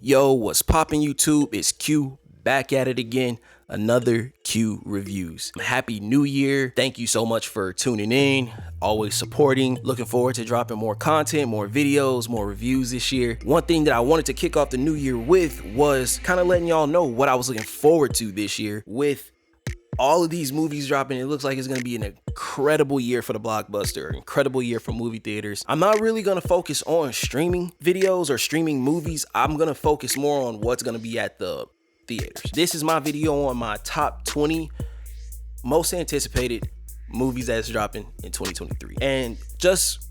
Yo, what's poppin' YouTube? It's Q back at it again. Another Q Reviews. Happy New Year. Thank you so much for tuning in, always supporting. Looking forward to dropping more content, more videos, more reviews this year. One thing that I wanted to kick off the new year with was kind of letting y'all know what I was looking forward to this year. With all of these movies dropping, it looks like it's going to be an incredible year for the blockbuster, incredible year for movie theaters. I'm not really going to focus on streaming videos or streaming movies. I'm going to focus more on what's going to be at the theaters. This is my video on my top 20 most anticipated movies that's dropping in 2023. And just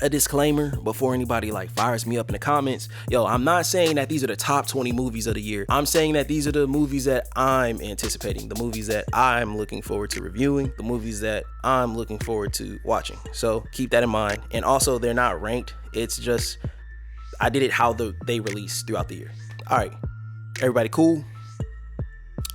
a disclaimer before anybody fires me up in the comments. Yo, I'm not saying that these are the top 20 movies of the year. I'm saying that these are the movies that I'm anticipating, the movies that I'm looking forward to reviewing, the movies that I'm looking forward to watching. So keep that in mind. And also, they're not ranked. It's just, I did it how they release throughout the year. All right, everybody cool?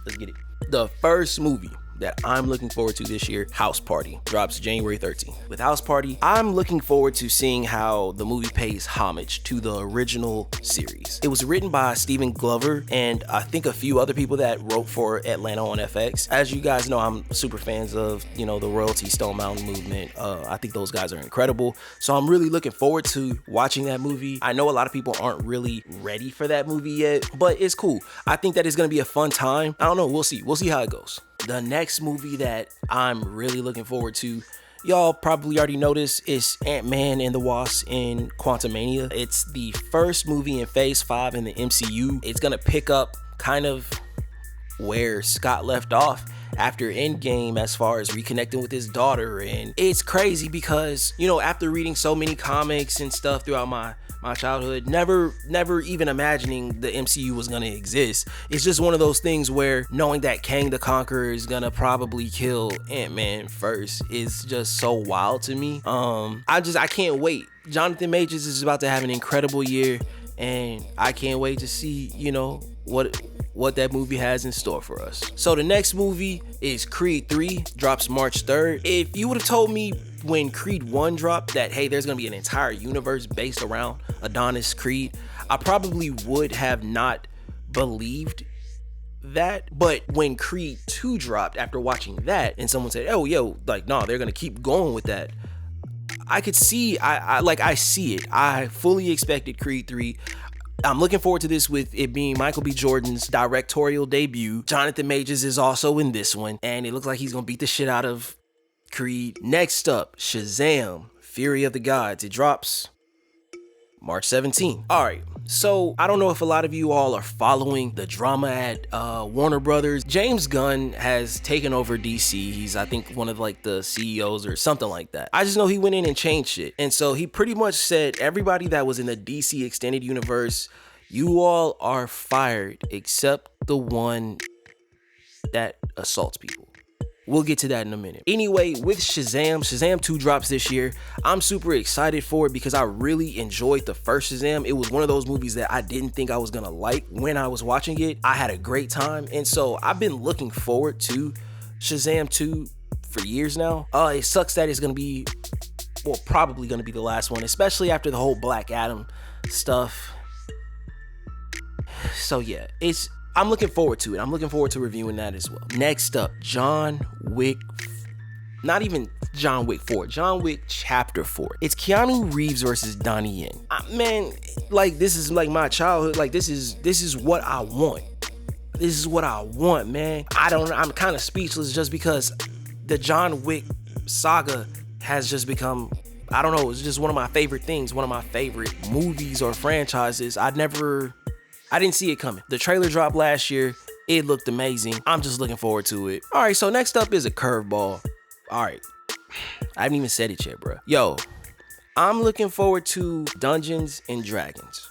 Let's get it. The first movie that I'm looking forward to this year, House Party, drops January 13th. With House Party, I'm looking forward to seeing how the movie pays homage to the original series. It was written by Stephen Glover and I think a few other people that wrote for Atlanta on FX. As you guys know, I'm super fans of, the Royalty Stone Mountain movement. I think those guys are incredible. So I'm really looking forward to watching that movie. I know a lot of people aren't really ready for that movie yet, but it's cool. I think that it's gonna be a fun time. I don't know, we'll see. We'll see how it goes. The next movie that I'm really looking forward to, y'all probably already noticed, is Ant-Man and the Wasp in Quantumania. It's the first movie in Phase 5 in the MCU. It's gonna pick up kind of where Scott left off after Endgame as far as reconnecting with his daughter. And it's crazy because, after reading so many comics and stuff throughout my childhood, never even imagining the MCU was gonna exist. It's just one of those things where knowing that Kang the Conqueror is gonna probably kill Ant-Man first is just so wild to me. I can't wait. Jonathan Majors is about to have an incredible year, and I can't wait to see, what that movie has in store for us. So the next movie is Creed 3, drops March 3rd. If you would have told me when Creed 1 dropped that, hey, there's gonna be an entire universe based around Adonis Creed, I probably would have not believed that. But when Creed 2 dropped, after watching that, and someone said, oh, yo, no, they're gonna keep going with that, I could see, I see it. I fully expected Creed 3. I'm looking forward to this with it being Michael B. Jordan's directorial debut. Jonathan Majors is also in this one, and it looks like he's gonna beat the shit out of Creed. Next up, Shazam! Fury of the Gods. It drops March 17th. All right, so I don't know if a lot of you all are following the drama at Warner Brothers. James Gunn has taken over DC. He's, I think, one of the CEOs or something like that. I just know he went in and changed shit. And so he pretty much said, everybody that was in the DC Extended Universe, you all are fired except the one that assaults people. We'll get to that in a minute. Anyway, with Shazam 2 drops this year. I'm super excited for it because I really enjoyed the first Shazam. It was one of those movies that I didn't think I was gonna like when I was watching it. I had a great time, and so I've been looking forward to Shazam 2 for years now. It sucks that it's gonna be, probably gonna be the last one, especially after the whole Black Adam stuff. So yeah, I'm looking forward to it. I'm looking forward to reviewing that as well. Next up, John Wick, not even John Wick 4, John Wick Chapter 4. It's Keanu Reeves versus Donnie Yen. Man, this is my childhood. This is what I want. This is what I want, man. I'm kind of speechless just because the John Wick saga has just become, I don't know, it's just one of my favorite things, one of my favorite movies or franchises. I didn't see it coming. The trailer dropped last year. It looked amazing. I'm just looking forward to it. All right, so next up is a curveball. All right, I haven't even said it yet, bro. Yo, I'm looking forward to Dungeons and Dragons.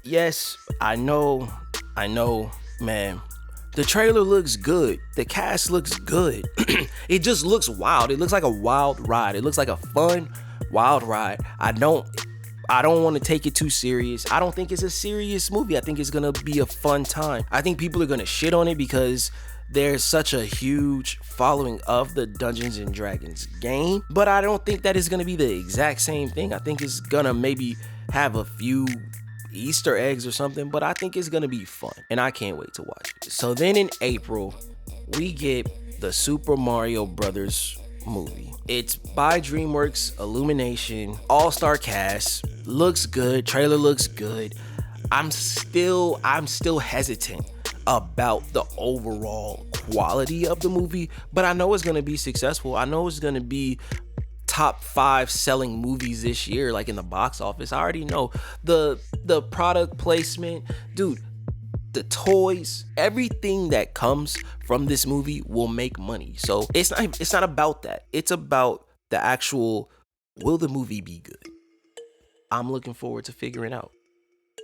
Yes, I know, man. The trailer looks good. The cast looks good. It just looks wild. It looks like a wild ride. It looks like a fun, wild ride. I don't want to take it too serious. I don't think it's a serious movie. I think it's gonna be a fun time. I think people are gonna shit on it because there's such a huge following of the Dungeons and Dragons game, but I don't think that it's gonna be the exact same thing. I think it's gonna maybe have a few Easter eggs or something, but I think it's gonna be fun and I can't wait to watch it. So then in April, we get the Super Mario Brothers movie. It's by DreamWorks, Illumination, all-star cast, looks good, trailer looks good. I'm still hesitant about the overall quality of the movie, but I know it's gonna be successful. I know it's gonna be top 5 selling movies this year, like in the box office. I already know the product placement, dude. The toys, everything that comes from this movie will make money. So it's not about that. It's about the actual, will the movie be good? I'm looking forward to figuring out.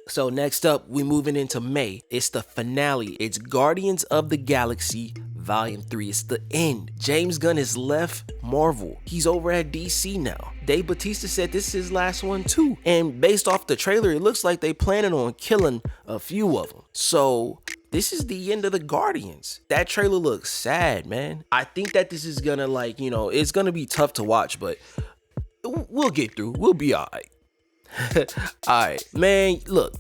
So next up, we moving into May. It's the finale. It's Guardians of the Galaxy Volume 3. It's the end. James Gunn has left Marvel. He's over at DC now. Dave Bautista said this is his last one too. And based off the trailer, it looks like they planning on killing a few of them. So this is the end of the Guardians. That trailer looks sad, man. I think that this is gonna it's gonna be tough to watch, but we'll get through. We'll be all right. Alright, man, look,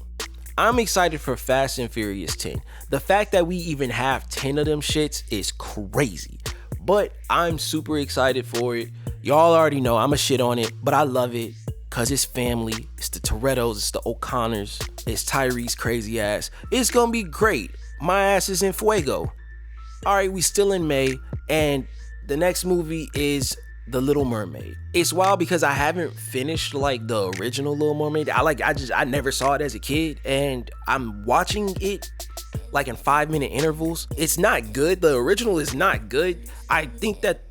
I'm excited for Fast and Furious 10. The fact that we even have 10 of them shits is crazy, but I'm super excited for it. Y'all already know I'm a shit on it, but I love it because it's family. It's the Torettos, it's the O'Connors, it's Tyrese crazy ass. It's gonna be great. My ass is in fuego. Alright, we still in May, and the next movie is The Little Mermaid. It's wild because I haven't finished like the original Little Mermaid. I never saw it as a kid, and I'm watching it like in 5-minute intervals. It's not good. The original is not good. I think that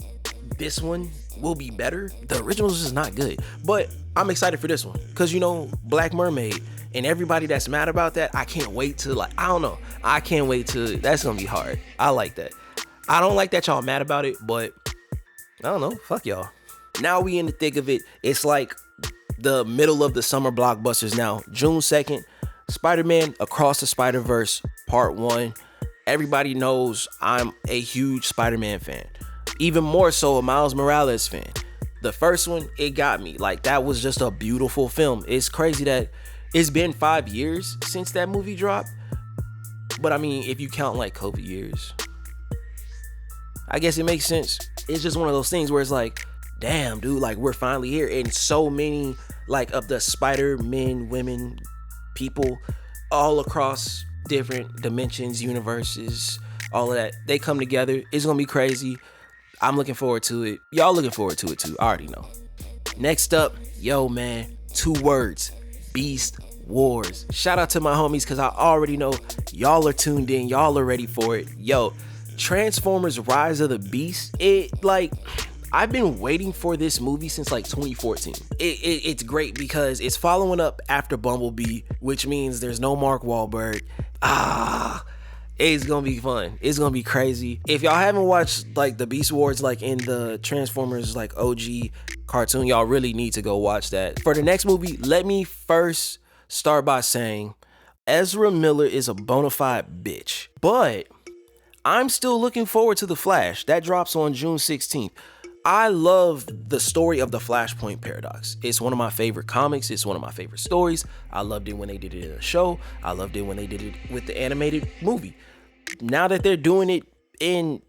this one will be better. The original is just not good, but I'm excited for this one because Black Mermaid and everybody that's mad about that. I can't wait to I can't wait to. That's gonna be hard. I like that. I don't like that y'all mad about it, but I don't know, fuck y'all. Now we in the thick of it. It's like the middle of the summer blockbusters now. June 2nd, Spider-Man Across the Spider-Verse Part 1. Everybody knows I'm a huge Spider-Man fan. Even more so a Miles Morales fan. The first one, it got me. Like, that was just a beautiful film. It's crazy that it's been 5 years since that movie dropped. But I mean, if you count like COVID years, I guess it makes sense. It's just one of those things where it's like, damn, dude, like we're finally here. And so many like of the Spider-Men, women, people all across different dimensions, universes, all of that, they come together. It's gonna be crazy. I'm looking forward to it. Y'all looking forward to it too. I already know. Next up, yo man, 2 words, Beast Wars. Shout out to my homies because I already know y'all are tuned in. Y'all are ready for it. Yo, Transformers Rise of the Beast, I've been waiting for this movie since like 2014. It's great because it's following up after Bumblebee, which means there's no Mark Wahlberg. It's gonna be fun. It's gonna be crazy. If y'all haven't watched like the Beast Wars like in the Transformers like OG cartoon, y'all really need to go watch that. For the next movie, let me first start by saying Ezra Miller is a bona fide bitch, but I'm still looking forward to The Flash. That drops on June 16th. I love the story of the Flashpoint Paradox. It's one of my favorite comics. It's one of my favorite stories. I loved it when they did it in a show. I loved it when they did it with the animated movie. Now that they're doing it in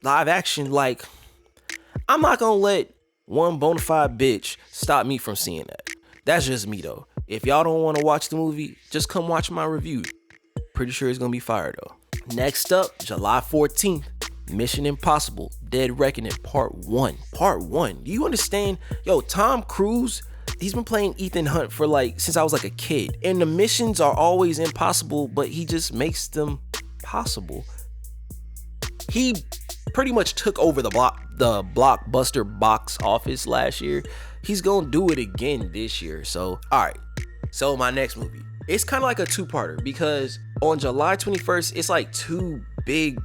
live action, like, I'm not gonna let one bona fide bitch stop me from seeing that. That's just me though. If y'all don't want to watch the movie, just come watch my review. Pretty sure it's gonna be fire though. Next up, July 14th, Mission Impossible Dead Reckoning Part 1. Part 1. Do you understand? Yo, Tom Cruise, he's been playing Ethan Hunt for since I was like a kid. And the missions are always impossible, but he just makes them possible. He pretty much took over the blockbuster box office last year. He's gonna do it again this year. So, alright. So my next movie. It's kind of like a 2-parter because on July 21st, it's like 2 big,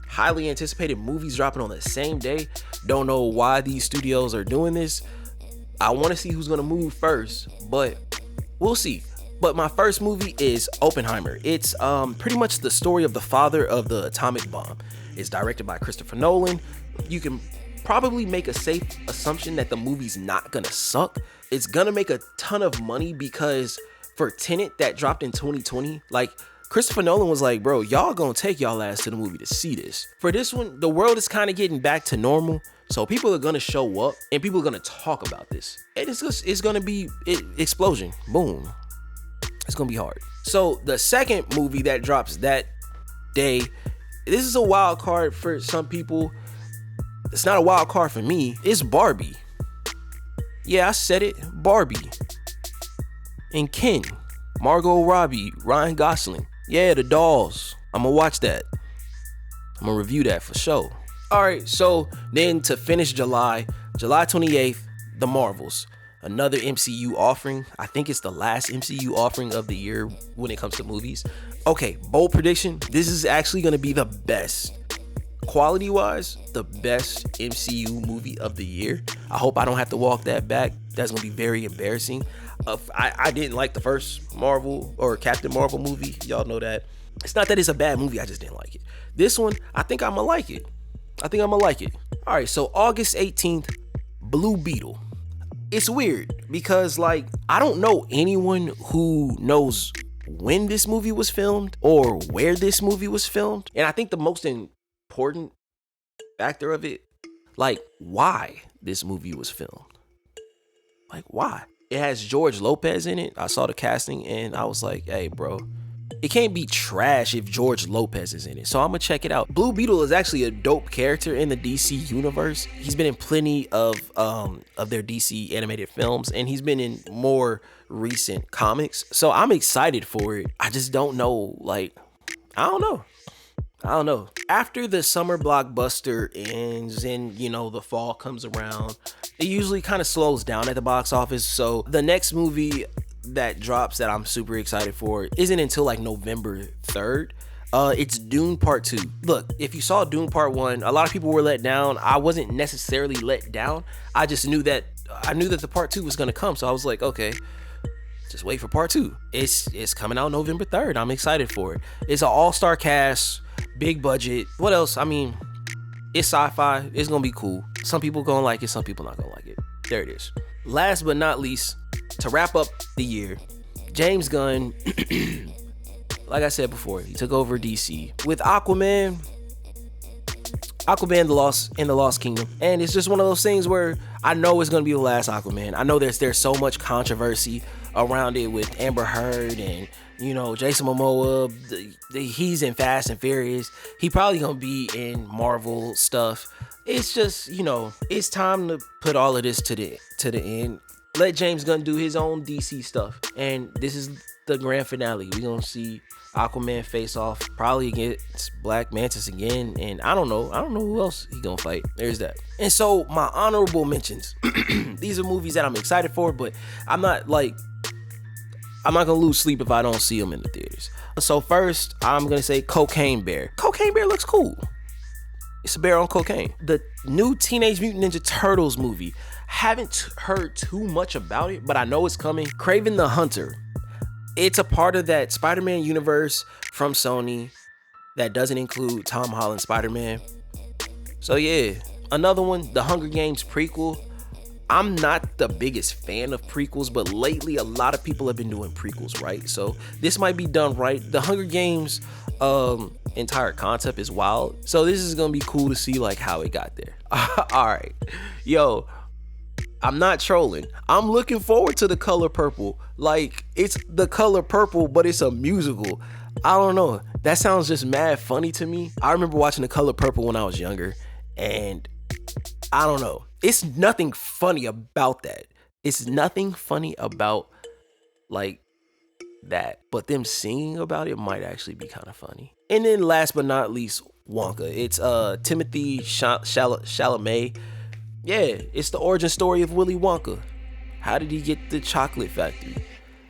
highly anticipated movies dropping on the same day. Don't know why these studios are doing this. I want to see who's going to move first, but we'll see. But my first movie is Oppenheimer. It's pretty much the story of the father of the atomic bomb. It's directed by Christopher Nolan. You can probably make a safe assumption that the movie's not going to suck. It's going to make a ton of money because for Tenet that dropped in 2020, like Christopher Nolan was like, bro, y'all gonna take y'all ass to the movie to see this. For this one, the world is kind of getting back to normal. So people are gonna show up and people are gonna talk about this. And it's gonna be explosion. Boom. It's gonna be hard. So the second movie that drops that day, this is a wild card for some people. It's not a wild card for me. It's Barbie. Yeah, I said it. Barbie. And Ken. Margot Robbie. Ryan Gosling. Yeah, the dolls. I'm gonna watch that. I'm gonna review that for sure. Alright, so then to finish July 28th, The Marvels. Another MCU offering. I think it's the last MCU offering of the year when it comes to movies. Okay, bold prediction. This is actually gonna be the best. Quality wise, the best MCU movie of the year. I hope I don't have to walk that back. That's gonna be very embarrassing. I didn't like the first Marvel or Captain Marvel movie. Y'all know that. It's not that it's a bad movie, I just didn't like it. This one, I think I'm gonna like it. All right, so August 18th, Blue Beetle. It's weird because like I don't know anyone who knows when this movie was filmed or where this movie was filmed. And I think the most important factor of it, like why this movie was filmed. Like why? It has George Lopez in it. I saw the casting and I was like, hey bro, it can't be trash if George Lopez is in it. So I'm gonna check it out. Blue Beetle is actually a dope character in the DC universe. He's been in plenty of their DC animated films and he's been in more recent comics. So I'm excited for it. I just don't know, like, I don't know. After the summer blockbuster ends and, you know, the fall comes around, it usually kind of slows down at the box office. So the next movie that drops that I'm super excited for isn't until like November 3rd. It's Dune Part 2. Look, if you saw Dune Part 1, a lot of people were let down. I wasn't necessarily let down. I just knew that the Part 2 was going to come. So I was like, okay, just wait for Part 2. It's coming out November 3rd. I'm excited for it. It's an all-star cast, big budget. What else? I mean, it's sci-fi. It's going to be cool. Some people going to like it. Some people not going to like it. There it is. Last but not least, to wrap up the year, James Gunn, like I said before, he took over DC with Aquaman, the Lost Kingdom. And it's just one of those things where I know it's going to be the last Aquaman. I know there's so much controversy around it with Amber Heard and, you know, Jason Momoa. He's in Fast and Furious. He probably going to be in Marvel stuff. It's just, you know, it's time to put all of this to the end. Let James Gunn do his own DC stuff. And this is the grand finale. We're going to see Aquaman face off probably against Black Mantis again. And I don't know who else he going to fight. There's that. And so my honorable mentions. These are movies that I'm excited for, but I'm not going to lose sleep if I don't see them in the theaters. So first, I'm going to say Cocaine Bear. Cocaine Bear looks cool. It's a bear on cocaine. The new Teenage Mutant Ninja Turtles movie. Haven't heard too much about it, but I know it's coming. Kraven the Hunter. It's a part of that Spider-Man universe from Sony that doesn't include Tom Holland Spider-Man. So yeah, another one, the Hunger Games prequel. I'm not the biggest fan of prequels, but lately a lot of people have been doing prequels, right? So this might be done right. The Hunger Games entire concept is wild. So this is gonna be cool to see like how it got there. All right, yo, I'm not trolling. I'm looking forward to The Color Purple. Like, it's The Color Purple, but it's a musical. I don't know. That sounds just mad funny to me. I remember watching The Color Purple when I was younger, and I don't know. It's nothing funny about that. It's nothing funny about like that. But them singing about it might actually be kind of funny. And then last but not least, Wonka. It's Timothy Chalamet. Yeah, it's the origin story of Willy Wonka. How did he get the chocolate factory?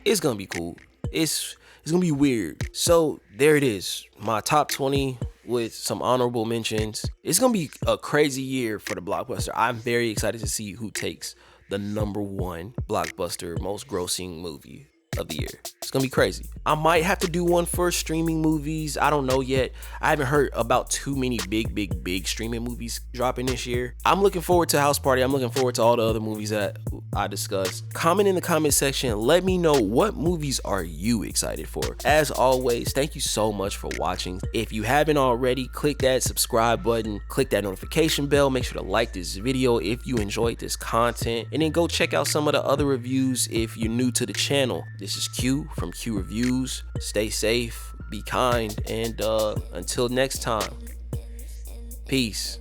It's gonna be cool. It's gonna be weird. So there it is. My top 20 with some honorable mentions. It's gonna be a crazy year for the blockbuster. I'm very excited to see who takes the #1 blockbuster, most grossing movie of the year. It's gonna be crazy. I might have to do one for streaming movies. I don't know yet. I haven't heard about too many big streaming movies dropping this year. I'm looking forward to House Party. I'm looking forward to all the other movies that I discussed. Comment in the comment section. Let me know, what movies are you excited for? As always, thank you so much for watching. If you haven't already, click that subscribe button, click that notification bell. Make sure to like this video if you enjoyed this content, and then go check out some of the other reviews if you're new to the channel. This is Q from Q Reviews. Stay safe, be kind, and until next time, peace.